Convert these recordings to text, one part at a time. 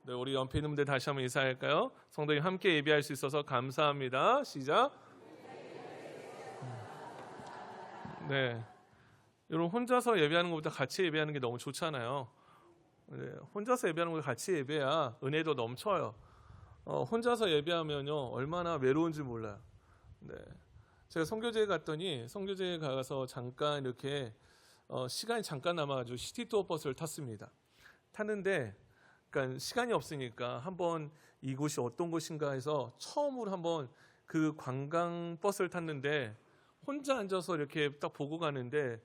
네, 우리 옆에 있는 분들 다시 한번 인사할까요? 성도님 함께 예배할 수 있어서 감사합니다. 시작. 네, 여러분 혼자서 예배하는 것보다 같이 예배하는 게 너무 좋잖아요. 네, 혼자서 예배하는 것보다 같이 예배야 은혜도 넘쳐요. 혼자서 예배하면요 얼마나 외로운지 몰라요. 네, 제가 선교제에 갔더니 선교제에 가서 잠깐 이렇게 시간이 잠깐 남아가지고 시티투어 버스를 탔습니다. 탔는데 그러니까 시간이 없으니까 한번 이곳이 어떤 곳인가 해서 처음으로 한번 그 관광 버스를 탔는데 혼자 앉아서 이렇게 딱 보고 가는데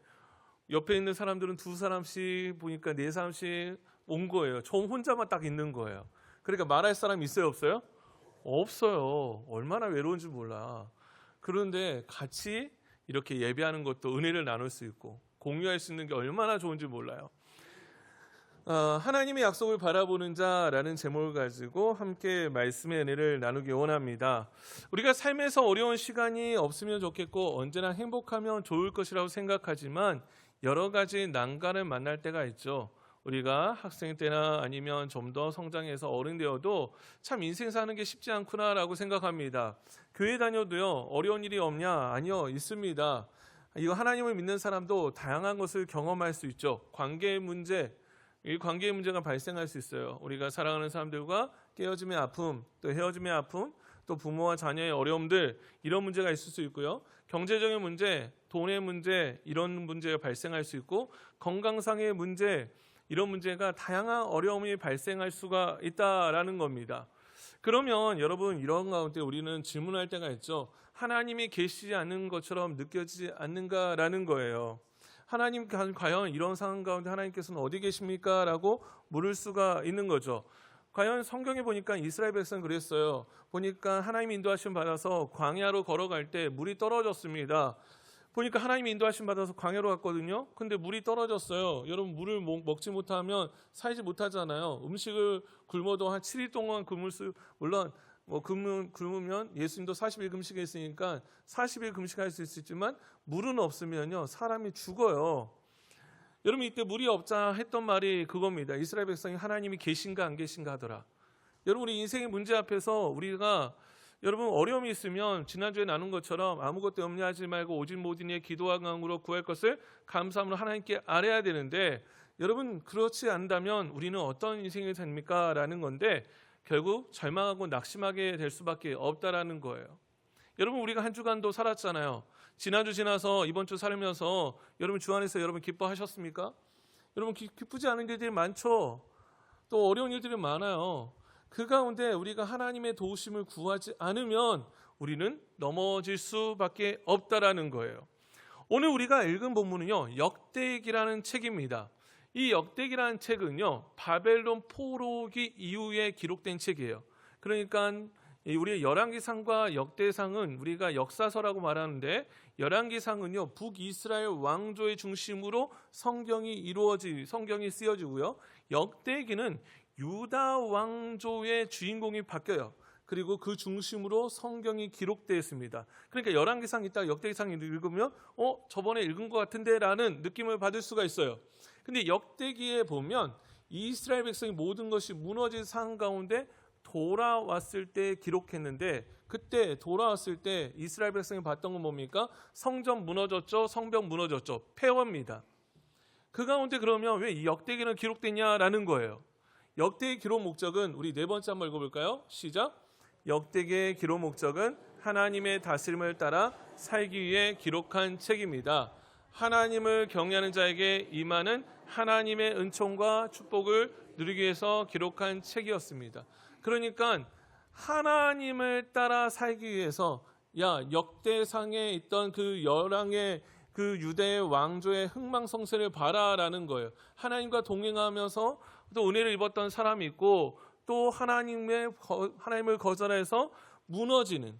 옆에 있는 사람들은 두 사람씩 보니까 네 사람씩 온 거예요. 저 혼자만 딱 있는 거예요. 그러니까 말할 사람이 있어요, 없어요? 없어요. 얼마나 외로운지 몰라. 그런데 같이 이렇게 예배하는 것도 은혜를 나눌 수 있고 공유할 수 있는 게 얼마나 좋은지 몰라요. 하나님의 약속을 바라보는 자라는 제목을 가지고 함께 말씀의 은혜를 나누기 원합니다. 우리가 삶에서 어려운 시간이 없으면 좋겠고 언제나 행복하면 좋을 것이라고 생각하지만 여러 가지 난관을 만날 때가 있죠. 우리가 학생 때나 아니면 좀 더 성장해서 어른 되어도 참 인생 사는 게 쉽지 않구나라고 생각합니다. 교회 다녀도요 어려운 일이 없냐? 아니요, 있습니다. 이거 하나님을 믿는 사람도 다양한 것을 경험할 수 있죠. 관계의 문제, 이 관계의 문제가 발생할 수 있어요. 우리가 사랑하는 사람들과 깨어짐의 아픔, 또 헤어짐의 아픔, 또 부모와 자녀의 어려움들, 이런 문제가 있을 수 있고요. 경제적인 문제, 돈의 문제, 이런 문제가 발생할 수 있고 건강상의 문제, 이런 문제가 다양한 어려움이 발생할 수가 있다라는 겁니다. 그러면 여러분 이런 가운데 우리는 질문할 때가 있죠. 하나님이 계시지 않는 것처럼 느껴지지 않는가라는 거예요. 하나님 과연 이런 상황 가운데 하나님께서는 어디 계십니까? 라고 물을 수가 있는 거죠. 과연 성경에 보니까 이스라엘 백성은 그랬어요. 보니까 하나님 인도하심 받아서 광야로 걸어갈 때 물이 떨어졌습니다. 보니까 하나님 인도하심 받아서 광야로 갔거든요. 근데 물이 떨어졌어요. 여러분 물을 먹지 못하면 살지 못하잖아요. 음식을 굶어도 한 7일 동안 굶을 수, 물론 굶으면 예수님도 40일 금식했으니까 40일 금식할 수 있지만 물은 없으면요 사람이 죽어요. 여러분 이때 물이 없자 했던 말이 그겁니다. 이스라엘 백성이 하나님이 계신가 안 계신가 하더라. 여러분 우리 인생의 문제 앞에서 우리가 여러분 어려움이 있으면 지난주에 나눈 것처럼 아무것도 염려하지 말고 오직 모든 일에 기도와 간구로 구할 것을 감사함으로 하나님께 아뢰어야 되는데 여러분 그렇지 않다면 우리는 어떤 인생이 됩니까? 라는 건데 결국 절망하고 낙심하게 될 수밖에 없다라는 거예요. 여러분 우리가 한 주간도 살았잖아요. 지난주 지나서 이번 주 살면서 여러분 주 안에서 여러분 기뻐하셨습니까? 여러분 기쁘지 않은 일들이 많죠. 또 어려운 일들이 많아요. 그 가운데 우리가 하나님의 도우심을 구하지 않으면 우리는 넘어질 수밖에 없다라는 거예요. 오늘 우리가 읽은 본문은요 역대기라는 책입니다. 이 역대기라는 책은요 바벨론 포로기 이후에 기록된 책이에요. 그러니까 우리의 열왕기상과 역대상은 우리가 역사서라고 말하는데 열왕기상은요 북이스라엘 왕조의 중심으로 성경이 쓰여지고요. 역대기는 유다 왕조의 주인공이 바뀌어요. 그리고 그 중심으로 성경이 기록되어 있습니다. 그러니까 열왕기상 있다가 역대기상 읽으면 저번에 읽은 것 같은데 라는 느낌을 받을 수가 있어요. 근데 역대기에 보면 이스라엘 백성이 모든 것이 무너진 상황 가운데 돌아왔을 때 기록했는데 그때 돌아왔을 때 이스라엘 백성이 봤던 건 뭡니까? 성전 무너졌죠. 성벽 무너졌죠. 폐허입니다. 그 가운데 그러면 왜 이 역대기는 기록됐냐라는 거예요. 역대기 기록 목적은 우리 네 번째 한번 읽어볼까요? 시작. 역대기의 기록 목적은 하나님의 다스림을 따라 살기 위해 기록한 책입니다. 하나님을 경외하는 자에게 임하는 하나님의 은총과 축복을 누리기 위해서 기록한 책이었습니다. 그러니까 하나님을 따라 살기 위해서 역대상에 있던 그 열왕의 그 유대의 왕조의 흥망성쇠를 봐라라는 거예요. 하나님과 동행하면서 또 은혜를 입었던 사람이 있고 또 하나님을 거절해서 무너지는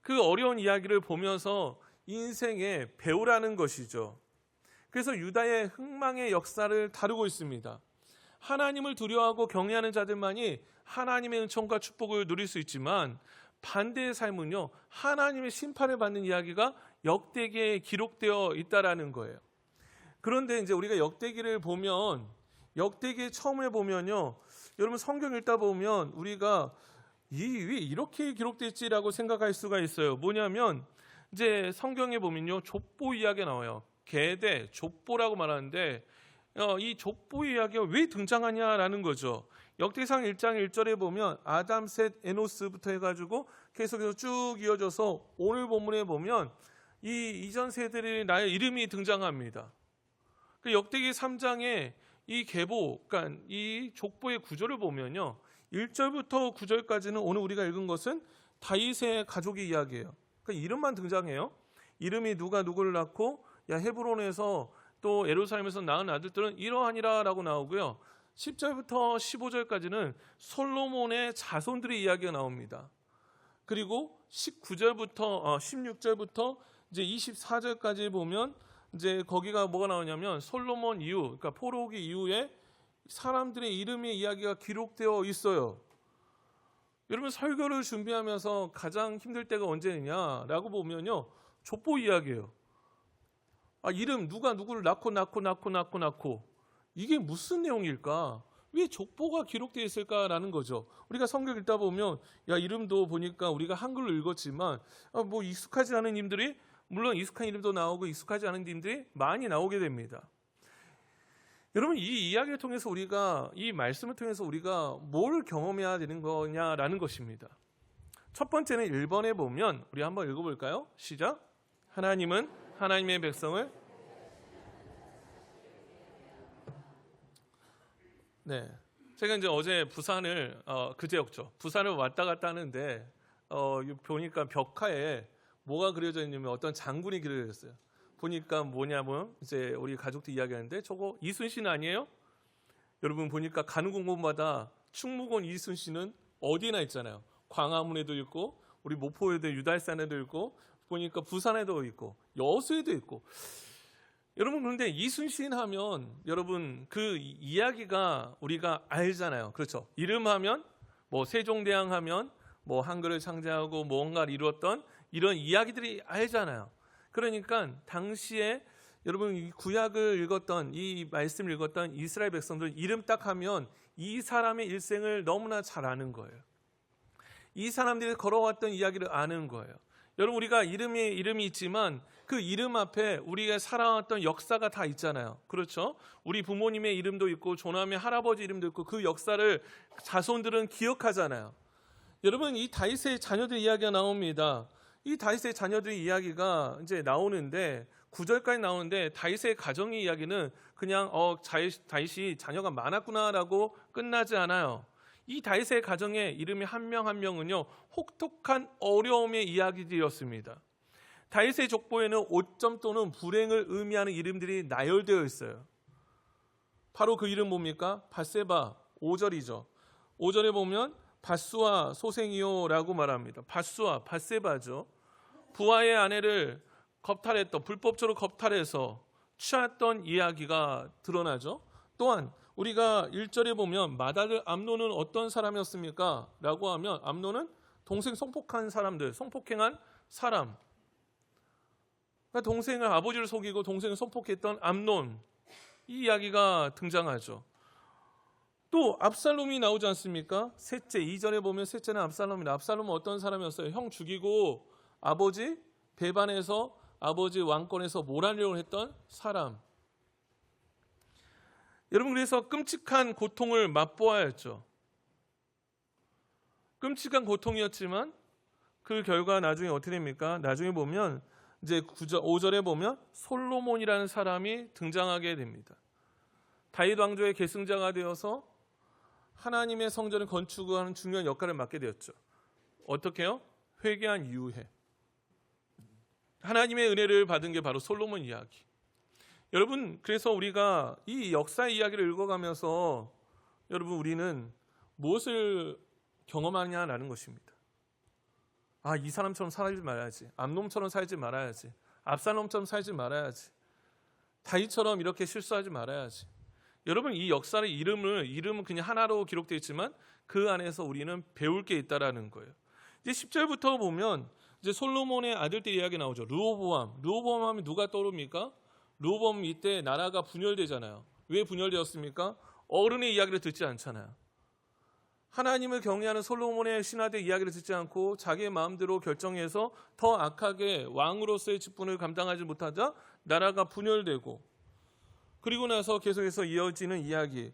그 어려운 이야기를 보면서 인생에 배우라는 것이죠. 그래서 유다의 흥망의 역사를 다루고 있습니다. 하나님을 두려워하고 경외하는 자들만이 하나님의 은총과 축복을 누릴 수 있지만 반대의 삶은요 하나님의 심판을 받는 이야기가 역대기에 기록되어 있다라는 거예요. 그런데 이제 우리가 역대기를 보면 역대기 처음에 보면요, 여러분 성경 읽다 보면 우리가 왜 이렇게 기록됐지라고 생각할 수가 있어요. 뭐냐면 이제 성경에 보면요, 족보 이야기가 나와요. 계대, 족보라고 말하는데 이 족보 이야기가 왜 등장하냐라는 거죠. 역대상 1장 1절에 보면 아담, 셋, 에노스부터 해가지고 계속해서 쭉 이어져서 오늘 본문에 보면 이 이전 세대의 나의 이름이 등장합니다. 그 역대기 3장에 이 계보, 그러니까 이 족보의 구조를 보면요, 1절부터 9절까지는 오늘 우리가 읽은 것은 다윗의 가족의 이야기예요. 그러니까 이름만 등장해요. 이름이 누가 누구를 낳고 헤브론에서 또 예루살렘에서 낳은 아들들은 이러하니라라고 나오고요. 10절부터 15절까지는 솔로몬의 자손들의 이야기가 나옵니다. 그리고 16절부터 이제 24절까지 보면 이제 거기가 뭐가 나오냐면 솔로몬 이후, 그러니까 포로기 이후에 사람들의 이름의 이야기가 기록되어 있어요. 여러분 설교를 준비하면서 가장 힘들 때가 언제냐라고 보면요, 족보 이야기예요. 이름 누가 누구를 낳고 이게 무슨 내용일까? 왜 족보가 기록되어 있을까라는 거죠. 우리가 성경 읽다 보면 이름도 보니까 우리가 한글로 읽었지만 뭐 익숙하지 않은 이름들이, 물론 익숙한 이름도 나오고 익숙하지 않은 이름들이 많이 나오게 됩니다. 여러분 이 이야기를 통해서 우리가, 이 말씀을 통해서 우리가 뭘 경험해야 되는 거냐라는 것입니다. 첫 번째는 1번에 보면 우리 한번 읽어볼까요? 시작. 하나님은 하나님의 백성을, 네, 제가 이제 어제 부산을 그제였죠. 부산을 왔다 갔다 하는데 보니까 벽화에 뭐가 그려져 있냐면 어떤 장군이 그려져 있어요. 보니까 뭐냐면 이제 우리 가족들 이야기하는데 저거 이순신 아니에요? 여러분 보니까 가는 곳마다 충무공 이순신은 어디나 있잖아요. 광화문에도 있고 우리 목포에도, 유달산에도 있고, 보니까 부산에도 있고 여수에도 있고. 여러분 그런데 이순신 하면 여러분 그 이야기가 우리가 알잖아요. 그렇죠? 이름 하면 뭐 세종대왕 하면 뭐 한글을 창제하고 뭔가를 이루었던 이런 이야기들이 알잖아요. 그러니까 당시에 여러분 이 구약을 읽었던, 이 말씀을 읽었던 이스라엘 백성들 이름 딱 하면 이 사람의 일생을 너무나 잘 아는 거예요. 이 사람들이 걸어왔던 이야기를 아는 거예요. 여러분 우리가 이름이 있지만 그 이름 앞에 우리가 살아왔던 역사가 다 있잖아요. 그렇죠? 우리 부모님의 이름도 있고 조남의 할아버지 이름도 있고 그 역사를 자손들은 기억하잖아요. 여러분 이 다윗의 자녀들 이야기가 나옵니다. 이 다윗의 자녀들의 이야기가 이제 나오는데 9절까지 나오는데 다윗의 가정의 이야기는 그냥 다윗이 자녀가 많았구나라고 끝나지 않아요. 이 다윗의 가정의 이름이 한 명 한 명은요, 혹독한 어려움의 이야기들이었습니다. 다윗의 족보에는 오점 또는 불행을 의미하는 이름들이 나열되어 있어요. 바로 그 이름 뭡니까? 밧세바, 5절이죠. 5절에 보면 밧수와 소생이요라고 말합니다. 밧수와 밧세바죠. 부하의 아내를 불법적으로 겁탈해서 취했던 이야기가 드러나죠. 또한 우리가 1절에 보면 맏아들 암논은 어떤 사람이었습니까? 라고 하면 암논은 동생 성폭행한 사람. 그러니까 동생을, 아버지를 속이고 동생을 성폭했던 암논, 이 이야기가 등장하죠. 또 압살롬이 나오지 않습니까? 셋째, 2절에 보면 셋째는 압살롬이다. 압살롬은 어떤 사람이었어요? 형 죽이고 아버지 배반해서 아버지 왕권에서 몰아내려고 했던 사람. 여러분 그래서 끔찍한 고통을 맛보아야 했죠. 끔찍한 고통이었지만 그 결과 나중에 어떻게 됩니까? 나중에 보면 이제 5절에 보면 솔로몬이라는 사람이 등장하게 됩니다. 다윗 왕조의 계승자가 되어서 하나님의 성전을 건축하는 중요한 역할을 맡게 되었죠. 어떻게요? 회개한 이후에 하나님의 은혜를 받은 게 바로 솔로몬 이야기. 여러분 그래서 우리가 이 역사 이야기를 읽어가면서 여러분 우리는 무엇을 경험하냐라는 것입니다. 이 사람처럼 살지 말아야지. 암놈처럼 살지 말아야지. 압살롬처럼 살지 말아야지. 다윗처럼 이렇게 실수하지 말아야지. 여러분 이 역사의 이름은 그냥 하나로 기록되어 있지만 그 안에서 우리는 배울 게 있다라는 거예요. 이제 10절부터 보면 이제 솔로몬의 아들들 이야기 나오죠. 르호보암 하면 누가 떠오릅니까? 르호보암 이때 나라가 분열되잖아요. 왜 분열되었습니까? 어른의 이야기를 듣지 않잖아요. 하나님을 경외하는 솔로몬의 신하들 이야기를 듣지 않고 자기의 마음대로 결정해서 더 악하게 왕으로서의 직분을 감당하지 못하자 나라가 분열되고, 그리고 나서 계속해서 이어지는 이야기,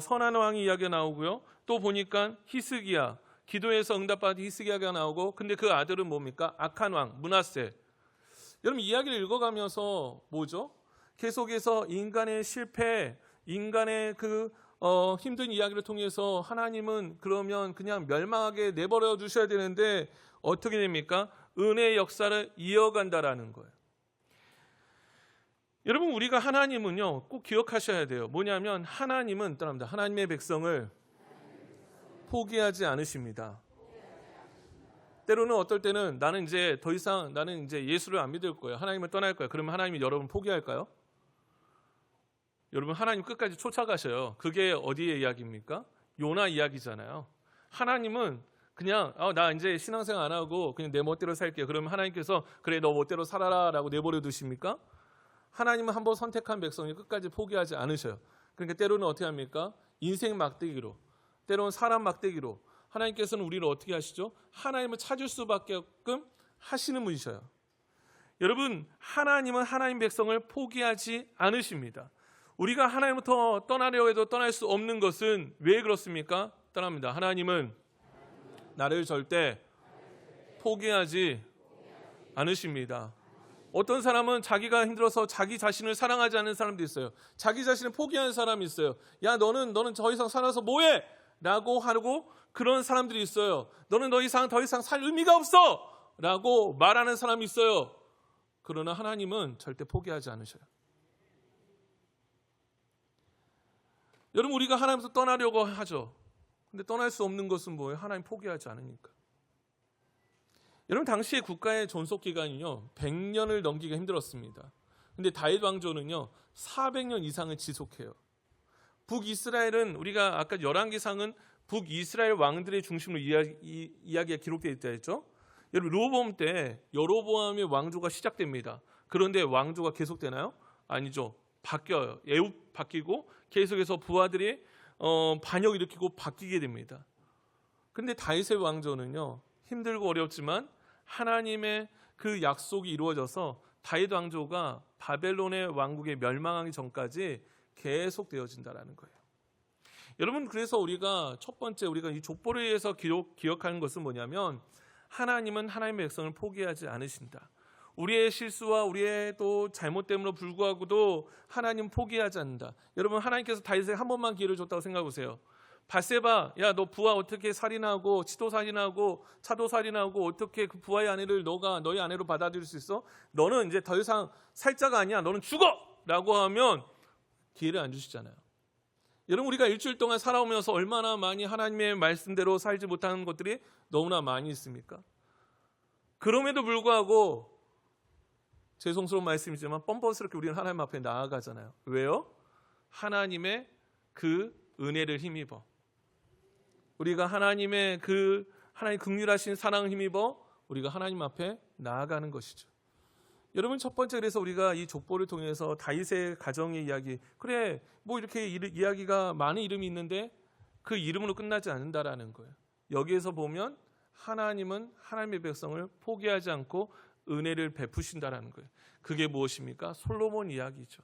선한 왕의 이야기가 나오고요. 또 보니까 히스기야, 기도에서 응답받은 히스기야가 나오고, 근데 그 아들은 뭡니까? 악한 왕 므낫세. 여러분 이야기를 읽어가면서 뭐죠? 계속해서 인간의 실패, 인간의 그 힘든 이야기를 통해서 하나님은 그러면 그냥 멸망하게 내버려 두셔야 되는데 어떻게 됩니까? 은혜의 역사를 이어간다라는 거예요. 여러분 우리가 하나님은요 꼭 기억하셔야 돼요. 뭐냐면 하나님은 떠납니다. 하나님의 백성을 포기하지 않으십니다. 때로는 어떨 때는 나는 이제 더 이상 나는 이제 예수를 안 믿을 거예요. 하나님을 떠날 거예요. 그러면 하나님이 여러분 포기할까요? 여러분 하나님 끝까지 쫓아가셔요. 그게 어디의 이야기입니까? 요나 이야기잖아요. 하나님은 그냥 나 이제 신앙생활 안 하고 그냥 내 멋대로 살게요. 그러면 하나님께서 그래 너 멋대로 살아라 라고 내버려 두십니까? 하나님은 한번 선택한 백성이 끝까지 포기하지 않으셔요. 그러니까 때로는 어떻게 합니까? 인생 막대기로, 때로는 사람 막대기로 하나님께서는 우리를 어떻게 하시죠? 하나님을 찾을 수밖에끔 하시는 분이셔요. 여러분 하나님은 하나님 백성을 포기하지 않으십니다. 우리가 하나님부터 떠나려 해도 떠날 수 없는 것은 왜 그렇습니까? 떠납니다. 하나님은 나를 절대 포기하지 않으십니다. 어떤 사람은 자기가 힘들어서 자기 자신을 사랑하지 않는 사람도 있어요. 자기 자신을 포기하는 사람이 있어요. 야 너는 더 이상 살아서 뭐해? 라고 하고 그런 사람들이 있어요. 너는 더 이상 살 의미가 없어! 라고 말하는 사람이 있어요. 그러나 하나님은 절대 포기하지 않으셔요. 여러분 우리가 하나님에서 떠나려고 하죠. 근데 떠날 수 없는 것은 뭐예요? 하나님 포기하지 않으니까. 여러분 당시의 국가의 존속 기간은요 100년을 넘기기가 힘들었습니다. 근데 다윗 왕조는요 400년 이상을 지속해요. 북이스라엘은 우리가 아까 열왕기상은 북이스라엘 왕들의 중심으로 이야기가 기록되어 있다 했죠. 여러분 르호보암 때 여로보암의 왕조가 시작됩니다. 그런데 왕조가 계속되나요? 아니죠. 바뀌어요. 애굽 바뀌고 계속해서 부하들이 반역을 일으키고 바뀌게 됩니다. 그런데 다윗의 왕조는요 힘들고 어렵지만 하나님의 그 약속이 이루어져서 다윗 왕조가 바벨론의 왕국에 멸망하기 전까지 계속 되어진다라는 거예요. 여러분 그래서 우리가 첫 번째 우리가 이 족보를 위해서 기억하는 것은 뭐냐면 하나님은 하나님의 백성을 포기하지 않으신다. 우리의 실수와 우리의 또 잘못됨으로 불구하고도 하나님 포기하지 않는다. 여러분 하나님께서 다윗에게 한 번만 기회를 줬다고 생각해 보세요. 밧세바, 야 너 부하 어떻게 살인하고 치도 살인하고 차도 살인하고 어떻게 그 부하의 아내를 너가 너희 아내로 받아들일 수 있어? 너는 이제 더 이상 살자가 아니야. 너는 죽어! 라고 하면 기회를 안 주시잖아요. 여러분 우리가 일주일 동안 살아오면서 얼마나 많이 하나님의 말씀대로 살지 못하는 것들이 너무나 많이 있습니까? 그럼에도 불구하고 죄송스러운 말씀이지만 뻔뻔스럽게 우리는 하나님 앞에 나아가잖아요. 왜요? 하나님의 그 은혜를 힘입어. 우리가 하나님의 그 하나님 긍휼하신 사랑을 힘입어 우리가 하나님 앞에 나아가는 것이죠. 여러분 첫 번째 그래서 우리가 이 족보를 통해서 다윗의 가정의 이야기, 그래 뭐 이렇게 이야기가 많은 이름이 있는데 그 이름으로 끝나지 않는다라는 거예요. 여기에서 보면 하나님은 하나님의 백성을 포기하지 않고 은혜를 베푸신다라는 거예요. 그게 무엇입니까? 솔로몬 이야기죠.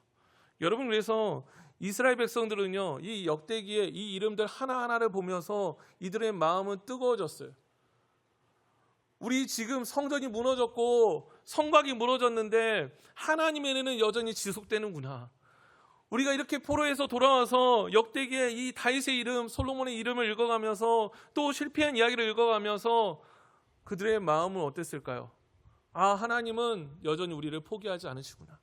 여러분 그래서 이스라엘 백성들은요 이 역대기에 이 이름들 하나하나를 보면서 이들의 마음은 뜨거워졌어요. 우리 지금 성전이 무너졌고 성곽이 무너졌는데 하나님의 은혜는 여전히 지속되는구나. 우리가 이렇게 포로에서 돌아와서 역대기에 이 다윗의 이름, 솔로몬의 이름을 읽어가면서 또 실패한 이야기를 읽어가면서 그들의 마음은 어땠을까요? 아, 하나님은 여전히 우리를 포기하지 않으시구나.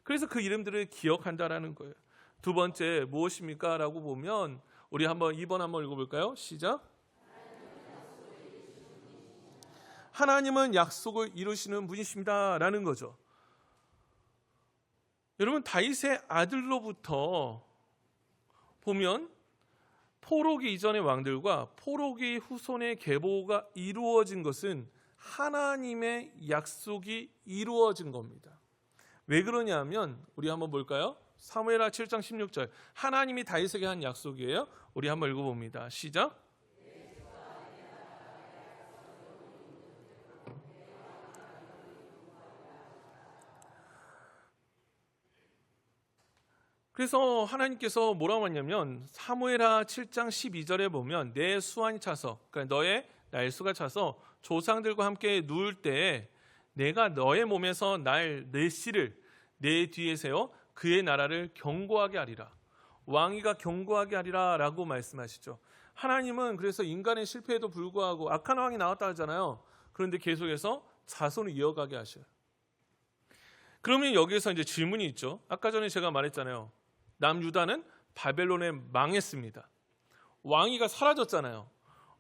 그래서 그 이름들을 기억한다라는 거예요. 두 번째 무엇입니까? 라고 보면 우리 한번 2번 한번 읽어볼까요? 시작. 하나님은 약속을 이루시는 분이십니다 라는 거죠. 여러분 다윗의 아들로부터 보면 포로기 이전의 왕들과 포로기 후손의 계보가 이루어진 것은 하나님의 약속이 이루어진 겁니다. 왜 그러냐면 우리 한번 볼까요? 사무엘하 7장 16절. 하나님이 다윗에게 한 약속이에요. 우리 한번 읽어봅니다. 시작. 그래서 하나님께서 뭐라고 하냐면 사무엘하 7장 12절에 보면 내 수완이 차서, 그러니까 너의 날수가 차서 조상들과 함께 누울 때에 내가 너의 몸에서 내 씨를 내 뒤에 세워 그의 나라를 견고하게 하리라. 왕위가 견고하게 하리라 라고 말씀하시죠. 하나님은 그래서 인간의 실패에도 불구하고 악한 왕이 나왔다 하잖아요. 그런데 계속해서 자손을 이어가게 하셔요. 그러면 여기에서 이제 질문이 있죠. 아까 전에 제가 말했잖아요. 남유다는 바벨론에 망했습니다. 왕위가 사라졌잖아요.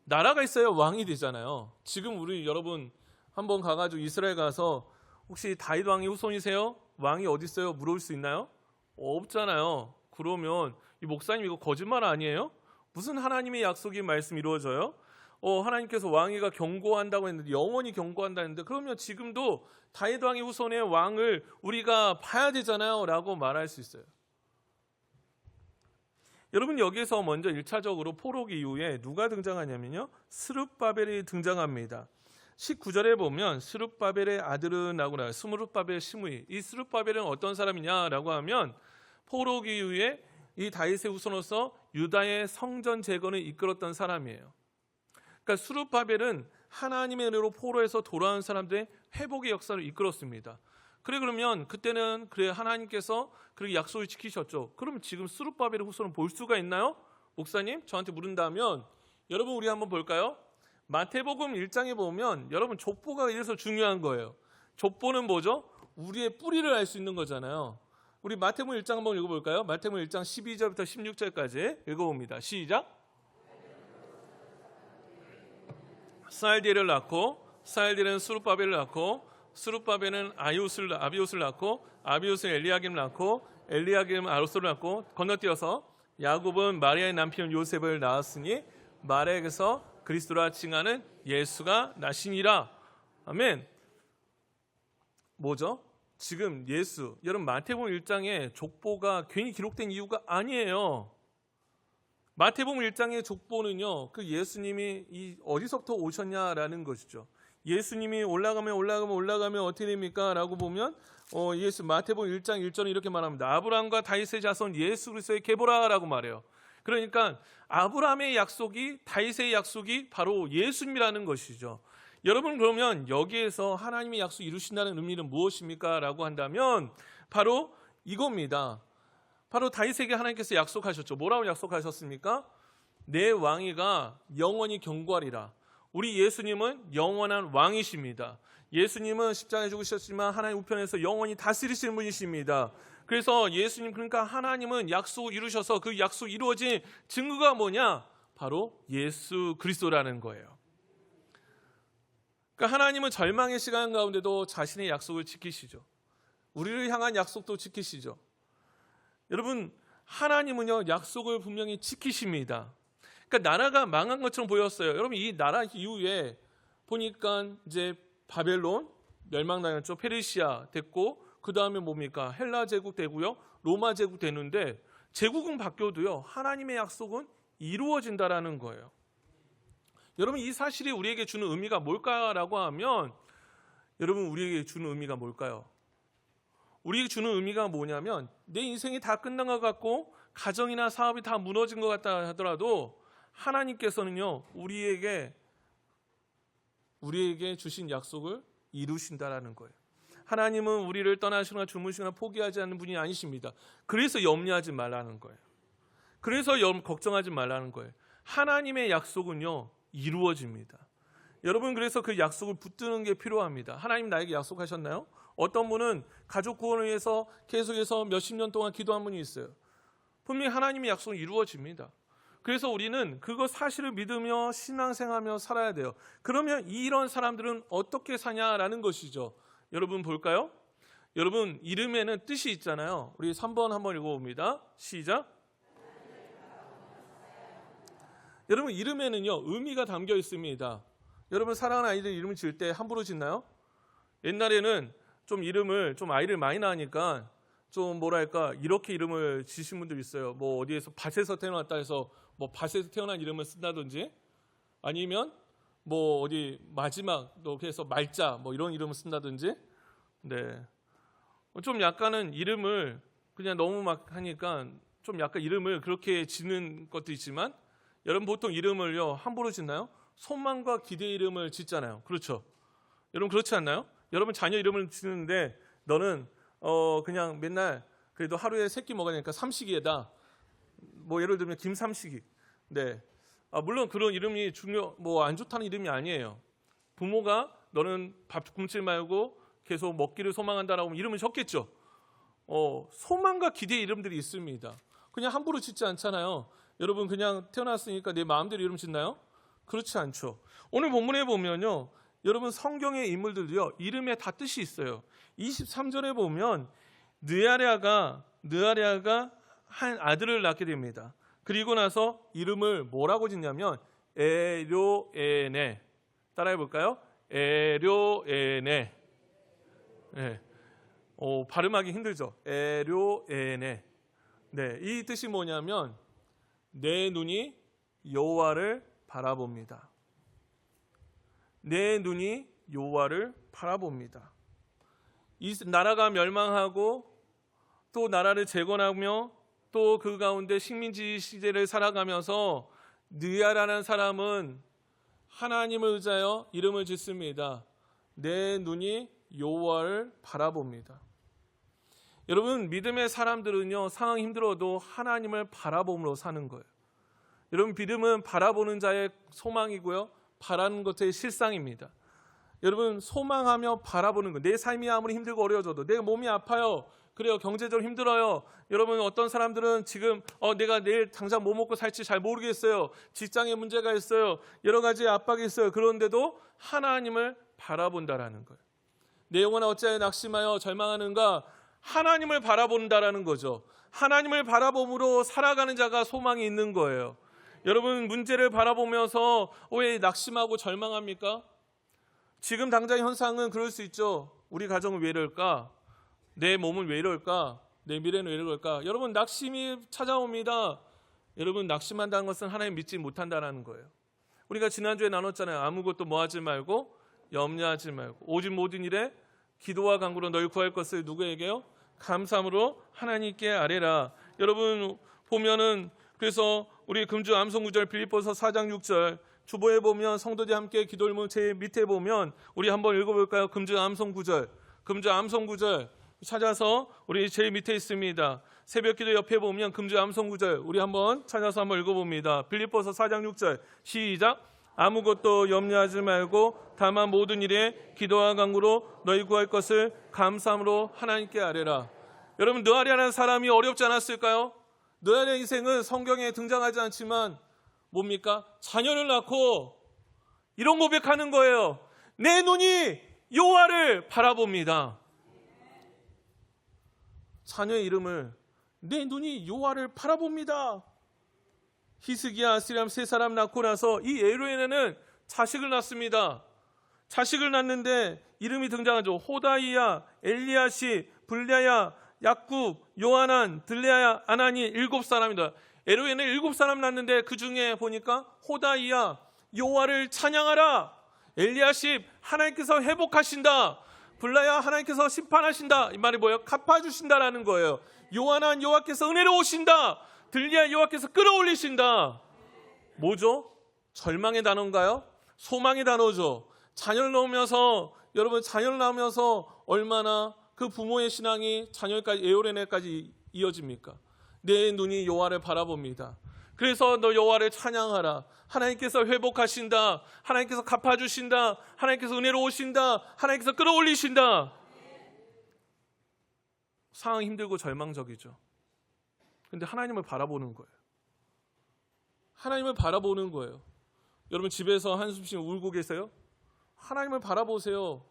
나라가 있어야 왕이 되잖아요. 지금 우리 여러분 한번 가가지고 이스라엘 가서 혹시 다윗 왕의 후손이세요? 왕이 어디 있어요? 물어볼 수 있나요? 없잖아요. 그러면 이 목사님 이거 거짓말 아니에요? 무슨 하나님의 약속이 말씀 이루어져요? 하나님께서 왕위가 견고한다고 했는데 영원히 견고한다 했는데 그러면 지금도 다윗 왕의 후손의 왕을 우리가 봐야 되잖아요 라고 말할 수 있어요. 여러분 여기에서 먼저 1차적으로 포록 이후에 누가 등장하냐면요. 스룹바벨이 등장합니다. 19절에 보면 스룹바벨의 아들은 라고 나와요. 스룹바벨 시므이. 이 스룹바벨은 어떤 사람이냐라고 하면 포록 이후에 이 다윗의 후손으로서 유다의 성전 재건을 이끌었던 사람이에요. 그러니까 스룹바벨은 하나님의 은혜로 포로에서 돌아온 사람들의 회복의 역사를 이끌었습니다. 그러면 그때는 하나님께서 그렇게 약속을 지키셨죠. 그럼 지금 스룹바벨의 후손을 볼 수가 있나요? 목사님 저한테 물은다면 여러분 우리 한번 볼까요? 마태복음 1장에 보면 여러분 족보가 이래서 중요한 거예요. 족보는 뭐죠? 우리의 뿌리를 알 수 있는 거잖아요. 우리 마태복음 1장 한번 읽어볼까요? 마태복음 1장 12절부터 16절까지 읽어봅니다. 시작. 스알디엘을 낳고 스알디엘은 스룹바벨을 낳고 스룹바벨은 아비웃을 낳고 아비웃은 엘리야김을 낳고 엘리야김은 아로스를 낳고 건너뛰어서 야곱은 마리아의 남편 요셉을 낳았으니 마리아에게서 그리스도라 칭하는 예수가 나시니라. 아멘. 뭐죠? 지금 예수, 여러분 마태복음 1장에 족보가 괜히 기록된 이유가 아니에요. 마태복음 1장의 족보는요, 그 예수님이 어디서부터 오셨냐라는 것이죠. 예수님이 올라가면 어떻게 됩니까? 라고 보면 마태복음 1장 1절은 이렇게 말합니다. 아브라함과 다윗의 자손 예수 그리스도의 계보라라고 말해요. 그러니까 아브라함의 약속이 다윗의 약속이 바로 예수님이라는 것이죠. 여러분 그러면 여기에서 하나님의 약속 이루신다는 의미는 무엇입니까? 라고 한다면 바로 이겁니다. 바로 다윗에게 하나님께서 약속하셨죠. 뭐라고 약속하셨습니까? 내 왕위가 영원히 견고하리라. 우리 예수님은 영원한 왕이십니다. 예수님은 십자가에 죽으셨지만 하나님 우편에서 영원히 다스리시는 분이십니다. 그래서 예수님, 그러니까 하나님은 약속을 이루셔서 그 약속이 이루어진 증거가 뭐냐? 바로 예수 그리스도라는 거예요. 그러니까 하나님은 절망의 시간 가운데도 자신의 약속을 지키시죠. 우리를 향한 약속도 지키시죠. 여러분 하나님은요 약속을 분명히 지키십니다. 그러니까 나라가 망한 것처럼 보였어요. 여러분 이 나라 이후에 보니까 이제 바벨론 멸망당했죠. 페르시아 됐고 그 다음에 뭡니까? 헬라 제국 되고요. 로마 제국 되는데 제국은 바뀌어도요. 하나님의 약속은 이루어진다라는 거예요. 여러분 이 사실이 우리에게 주는 의미가 뭘까라고 하면 여러분 우리에게 주는 의미가 뭘까요? 우리에게 주는 의미가 뭐냐면 내 인생이 다 끝난 것 같고 가정이나 사업이 다 무너진 것 같다 하더라도 하나님께서는요 우리에게 주신 약속을 이루신다라는 거예요. 하나님은 우리를 떠나시거나 주무시거나 포기하지 않는 분이 아니십니다. 그래서 염려하지 말라는 거예요. 그래서 걱정하지 말라는 거예요. 하나님의 약속은요 이루어집니다. 여러분 그래서 그 약속을 붙드는 게 필요합니다. 하나님 나에게 약속하셨나요? 어떤 분은 가족 구원을 위해서 계속해서 몇십 년 동안 기도한 분이 있어요. 분명히 하나님의 약속은 이루어집니다. 그래서 우리는 그거 사실을 믿으며 신앙생활하며 살아야 돼요. 그러면 이런 사람들은 어떻게 사냐라는 것이죠. 여러분 볼까요? 여러분 이름에는 뜻이 있잖아요. 우리 3번 한번 읽어봅니다. 시작. 여러분 이름에는요 의미가 담겨 있습니다. 여러분 사랑하는 아이들 이름을 지을 때 함부로 짓나요? 옛날에는 좀 이름을 좀 아이를 많이 낳으니까 좀 뭐랄까 이렇게 이름을 지신 분들 있어요. 뭐 어디에서 밭에서 태어났다 해서 뭐 밭에서 태어난 이름을 쓴다든지, 아니면 뭐 어디 마지막 또 그래서 말자 뭐 이런 이름을 쓴다든지. 네, 좀 약간은 이름을 그냥 너무 막 하니까 좀 약간 이름을 그렇게 짓는 것도 있지만, 여러분 보통 이름을요 함부로 짓나요? 소망과 기대 이름을 짓잖아요. 그렇죠? 여러분 그렇지 않나요? 여러분 자녀 이름을 짓는데 너는 그냥 맨날 그래도 하루에 3끼 먹어야 되니까 삼식이에다 뭐 예를 들면 김삼식이. 네. 물론 그런 이름이 뭐 안 좋다는 이름이 아니에요. 부모가 너는 밥 굶지 말고 계속 먹기를 소망한다라고 하면 이름을 적겠죠. 소망과 기대 이름들이 있습니다. 그냥 함부로 짓지 않잖아요. 여러분 그냥 태어났으니까 내 마음대로 이름 짓나요? 그렇지 않죠. 오늘 본문에 보면요, 여러분 성경의 인물들도요 이름에 다 뜻이 있어요. 23절에 보면 느아랴가 한 아들을 낳게 됩니다. 그리고 나서 이름을 뭐라고 짓냐면 에료에네. 따라해 볼까요? 에료에네. 네. 발음하기 힘들죠. 에료에네. 네, 이 뜻이 뭐냐면 내 눈이 여호와를 바라봅니다. 내 눈이 여호와를 바라봅니다. 이 나라가 멸망하고 또 나라를 재건하며 또 그 가운데 식민지 시대를 살아가면서 느아라는 사람은 하나님을 의지하여 이름을 짓습니다. 내 눈이 여호와를 바라봅니다. 여러분 믿음의 사람들은요 상황이 힘들어도 하나님을 바라봄으로 사는 거예요. 여러분 믿음은 바라보는 자의 소망이고요, 바라는 것의 실상입니다. 여러분 소망하며 바라보는 거. 내 삶이 아무리 힘들고 어려워져도, 내 몸이 아파요, 그래요, 경제적으로 힘들어요. 여러분 어떤 사람들은 지금 내가 내일 당장 뭐 먹고 살지 잘 모르겠어요. 직장에 문제가 있어요. 여러 가지 압박이 있어요. 그런데도 하나님을 바라본다라는 거예요. 내 영혼아 어찌하여 낙심하여 절망하는가? 하나님을 바라본다라는 거죠. 하나님을 바라봄으로 살아가는 자가 소망이 있는 거예요. 여러분 문제를 바라보면서 왜 낙심하고 절망합니까? 지금 당장 현상은 그럴 수 있죠. 우리 가정은 왜 이럴까? 내 몸은 왜 이럴까? 내 미래는 왜 이럴까? 여러분 낙심이 찾아옵니다. 여러분 낙심한다는 것은 하나님 믿지 못한다는 거예요. 우리가 지난주에 나눴잖아요. 아무것도 뭐하지 말고 염려하지 말고 오직 모든 일에 기도와 간구로 널 구할 것을 누구에게요? 감사함으로 하나님께 아뢰라. 여러분 보면은 그래서 우리 금주 암송 구절 빌립보서 4장 6절 주보에 보면 성도들이 함께 기도를 모은 제일 밑에 보면 우리 한번 읽어볼까요? 금주 암송 구절 찾아서 우리 제일 밑에 있습니다. 새벽기도 옆에 보면 금주 암송 구절 우리 한번 찾아서 한번 읽어봅니다. 빌립보서 4장 6절 시작. 아무것도 염려하지 말고 다만 모든 일에 기도와 간구로 너희 구할 것을 감사함으로 하나님께 아뢰라. 여러분 느아랴라는 사람이 어렵지 않았을까요? 느아랴의 인생은 성경에 등장하지 않지만 뭡니까? 자녀를 낳고 이런 고백하는 거예요. 내 눈이 여호와를 바라봅니다. 자녀의 이름을 내 눈이 여호와를 바라봅니다. 히스기야 아스리암 세 사람 낳고 나서 이 에로에네는 자식을 낳습니다. 자식을 낳는데 이름이 등장하죠. 호다이야, 엘리야시, 블랴야, 약굽, 요하난, 들레야, 아나니 7사람입니다. 에로에는 7사람 낳는데 그 중에 보니까 호다이야 여호와를 찬양하라, 엘리야십 하나님께서 회복하신다, 블랴야 하나님께서 심판하신다. 이 말이 뭐예요? 갚아주신다라는 거예요. 요하난 여호와께서 은혜로우신다, 들레야 여호와께서 끌어올리신다. 뭐죠? 절망의 단어인가요? 소망의 단어죠. 자녀를 낳으면서 여러분 자녀를 낳으면서 얼마나 그 부모의 신앙이 자녀까지 에오레네까지 이어집니까? 내 눈이 여호와를 바라봅니다. 그래서 너 여호와를 찬양하라. 하나님께서 회복하신다, 하나님께서 갚아주신다, 하나님께서 은혜로우신다, 하나님께서 끌어올리신다. 상황이 힘들고 절망적이죠. 근데 하나님을 바라보는 거예요. 하나님을 바라보는 거예요. 여러분 집에서 한숨씩 울고 계세요? 하나님을 바라보세요.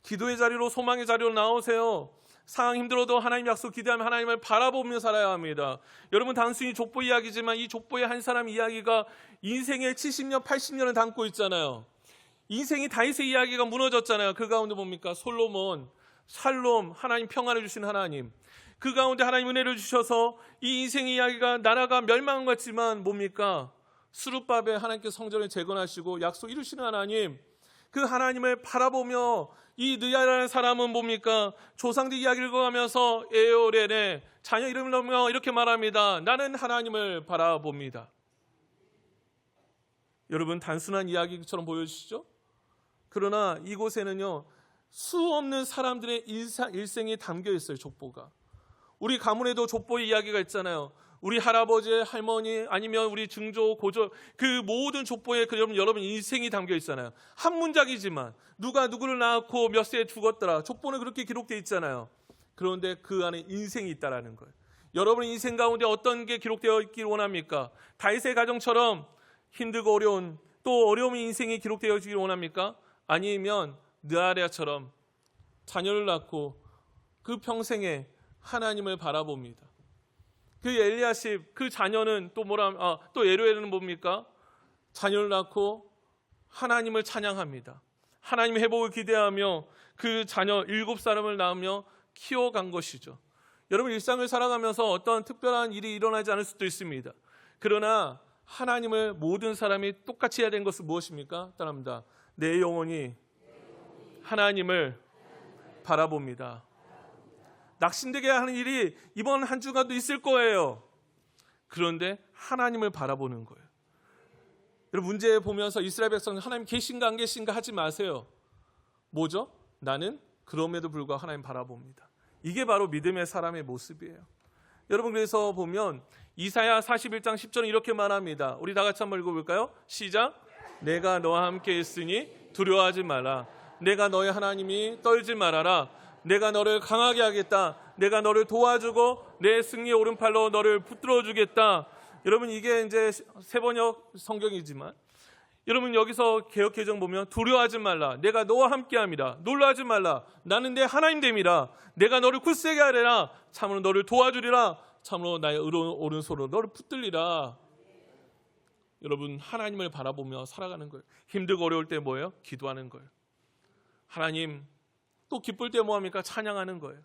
기도의 자리로, 소망의 자리로 나오세요. 상황 힘들어도 하나님 약속 기대하며 하나님을 바라보며 살아야 합니다. 여러분 단순히 족보 이야기지만 이 족보의 한 사람 이야기가 인생의 70년, 80년을 담고 있잖아요. 인생이 다윗의 이야기가 무너졌잖아요. 그 가운데 뭡니까? 솔로몬, 샬롬, 하나님 평안을 주신 하나님. 그 가운데 하나님 은혜를 주셔서 이 인생의 이야기가 나라가 멸망한 것 같지만 뭡니까? 수르바벨 하나님께서 성전을 재건하시고 약속 이루시는 하나님, 그 하나님을 바라보며 이 느야라는 사람은 뭡니까? 조상들 이야기를 읽어가면서 에오렐의 자녀 이름을 넣으며 이렇게 말합니다. 나는 하나님을 바라봅니다. 여러분, 단순한 이야기처럼 보여주시죠? 그러나 이곳에는요, 수없는 사람들의 일생이 담겨 있어요. 족보가. 우리 가문에도 족보의 이야기가 있잖아요. 우리 할아버지, 할머니, 아니면 우리 증조, 고조, 그 모든 족보에 여러분 인생이 담겨 있잖아요. 한 문장이지만 누가 누구를 낳았고 몇 세에 죽었더라. 족보는 그렇게 기록되어 있잖아요. 그런데 그 안에 인생이 있다라는 거예요. 여러분의 인생 가운데 어떤 게 기록되어 있길 원합니까? 다윗의 가정처럼 힘들고 어려운, 또 어려움의 인생이 기록되어 있기를 원합니까? 아니면 느아랴처럼 자녀를 낳고 그 평생에 하나님을 바라봅니다. 그 엘리야십, 그 자녀는 또 에루엘은 뭡니까? 자녀를 낳고 하나님을 찬양합니다. 하나님의 회복을 기대하며 그 자녀 7사람을 낳으며 키워간 것이죠. 여러분, 일상을 살아가면서 어떤 특별한 일이 일어나지 않을 수도 있습니다. 그러나 하나님을 모든 사람이 똑같이 해야 되는 것은 무엇입니까? 따라합니다. 내 영혼이 하나님을 바라봅니다. 낙심되게 하는 일이 이번 한 주간도 있을 거예요. 그런데 하나님을 바라보는 거예요. 여러분, 문제 보면서 이스라엘 백성 하나님 계신가 안 계신가 하지 마세요. 뭐죠? 나는 그럼에도 불구하고 하나님 바라봅니다. 이게 바로 믿음의 사람의 모습이에요. 여러분, 그래서 보면 이사야 41장 10절은 이렇게 말합니다. 우리 다 같이 한번 읽어볼까요? 시작. 내가 너와 함께 있으니 두려워하지 마라. 내가 너의 하나님이 떨지 말아라. 내가 너를 강하게 하겠다. 내가 너를 도와주고 내 승리의 오른팔로 너를 붙들어 주겠다. 여러분, 이게 이제 새번역 성경이지만 여러분, 여기서 개역개정 보면 두려워하지 말라. 내가 너와 함께합니다. 놀라지 말라. 나는 내 하나님 됨이라. 내가 너를 굳세게 하리라. 참으로 너를 도와주리라. 참으로 나의 오른손으로 너를 붙들리라. 여러분, 하나님을 바라보며 살아가는 거예요. 힘들고 어려울 때 뭐예요? 기도하는 거예요. 하나님, 또 기쁠 때 뭐합니까? 찬양하는 거예요.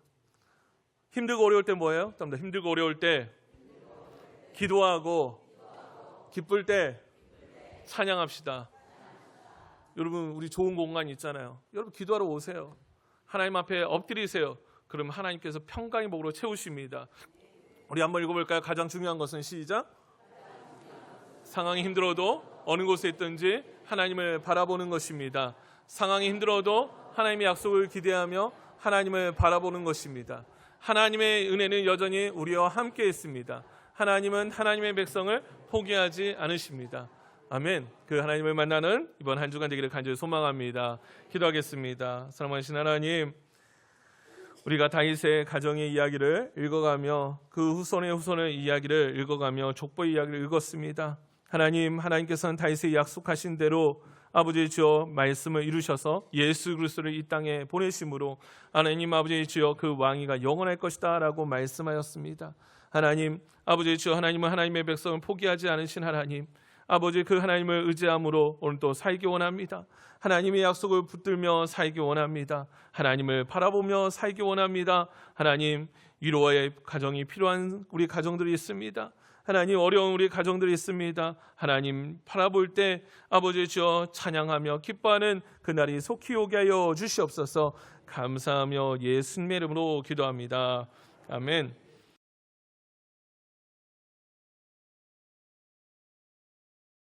힘들고 어려울 때 뭐예요? 힘들고 어려울 때 기도하고 기쁠 때 찬양합시다. 여러분, 우리 좋은 공간 있잖아요. 여러분, 기도하러 오세요. 하나님 앞에 엎드리세요. 그럼 하나님께서 평강의 복으로 채우십니다. 우리 한번 읽어볼까요? 가장 중요한 것은 시작. 상황이 힘들어도 어느 곳에 있든지 하나님을 바라보는 것입니다. 상황이 힘들어도 하나님의 약속을 기대하며 하나님을 바라보는 것입니다. 하나님의 은혜는 여전히 우리와 함께 있습니다. 하나님은 하나님의 백성을 포기하지 않으십니다. 아멘. 그 하나님을 만나는 이번 한 주간 되기를 간절히 소망합니다. 기도하겠습니다. 사랑하신 하나님, 우리가 다윗의 가정의 이야기를 읽어가며 그 후손의 이야기를 읽어가며 족보의 이야기를 읽었습니다. 하나님께서는 다윗의 약속하신 대로 아버지 주여 말씀을 이루셔서 예수 그리스도를 이 땅에 보내심으로 하나님 아버지 주여 그 왕위가 영원할 것이다 라고 말씀하였습니다. 하나님 아버지 주여, 하나님은 하나님의 백성을 포기하지 않으신 하나님, 아버지 그 하나님을 의지함으로 오늘도 살기 원합니다. 하나님의 약속을 붙들며 살기 원합니다. 하나님을 바라보며 살기 원합니다. 하나님, 위로와의 가정이 필요한 우리 가정들이 있습니다. 하나님, 어려운 우리 가정들이 있습니다. 하나님 바라볼 때 아버지 주여 찬양하며 기뻐하는 그날이 속히 오게 하여 주시옵소서. 감사하며 예수님의 이름으로 기도합니다. 아멘.